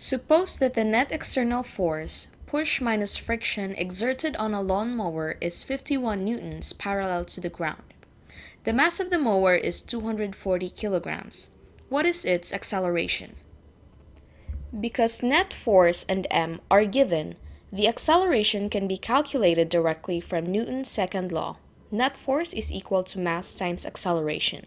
Suppose that the net external force, push minus friction exerted on a lawn mower is 51 newtons parallel to the ground. The mass of the mower is 240 kilograms. What is its acceleration? Because net force and m are given, the acceleration can be calculated directly from Newton's second law. Net force is equal to mass times acceleration.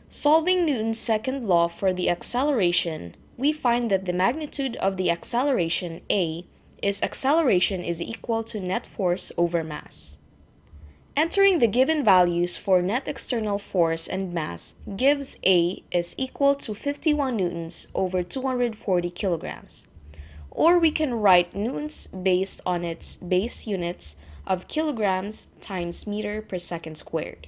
Solving Newton's second law for the acceleration, we find that the magnitude of the acceleration A is acceleration is equal to net force over mass. Entering the given values for net external force and mass gives A is equal to 51 newtons over 240 kilograms. Or we can write newtons based on its base units of kilograms times meter per second squared.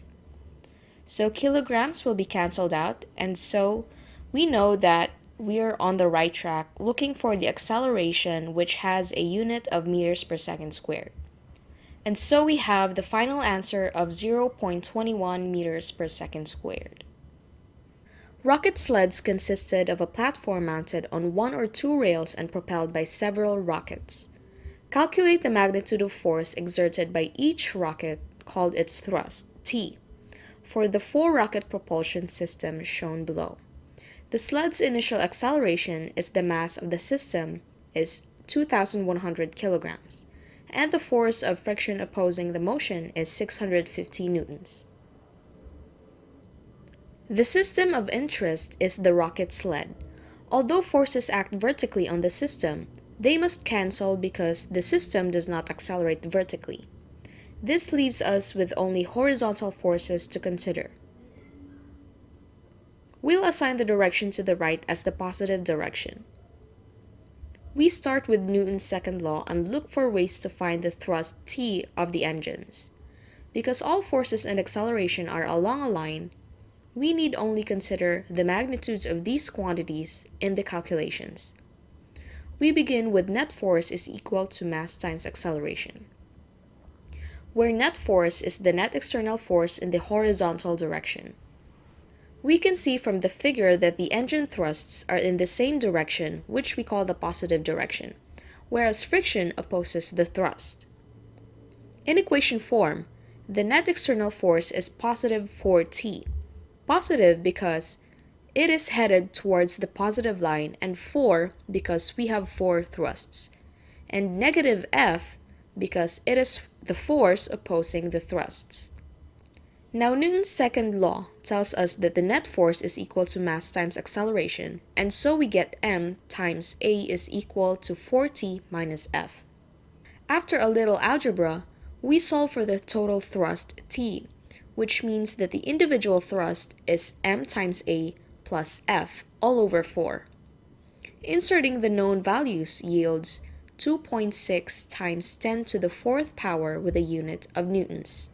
So kilograms will be cancelled out, and so we know that we are on the right track looking for the acceleration, which has a unit of meters per second squared. And so we have the final answer of 0.21 meters per second squared. Rocket sleds consisted of a platform mounted on one or two rails and propelled by several rockets. Calculate the magnitude of force exerted by each rocket, called its thrust, T, for the four-rocket propulsion system shown below. The sled's initial acceleration is the mass of the system is 2,100 kilograms, and the force of friction opposing the motion is 650 newtons. The system of interest is the rocket sled. Although forces act vertically on the system, they must cancel because the system does not accelerate vertically. This leaves us with only horizontal forces to consider. We'll assign the direction to the right as the positive direction. We start with Newton's second law and look for ways to find the thrust T of the engines. Because all forces and acceleration are along a line, we need only consider the magnitudes of these quantities in the calculations. We begin with net force is equal to mass times acceleration, where net force is the net external force in the horizontal direction. We can see from the figure that the engine thrusts are in the same direction, which we call the positive direction, whereas friction opposes the thrust. In equation form, the net external force is positive 4T. Positive because it is headed towards the positive line, and 4 because we have 4 thrusts, and negative F because it is the force opposing the thrusts. Now Newton's second law tells us that the net force is equal to mass times acceleration, and so we get m times A is equal to 4T minus F. After a little algebra, we solve for the total thrust T, which means that the individual thrust is m times A plus F all over 4. Inserting the known values yields 2.6 times 10 to the fourth power with a unit of newtons.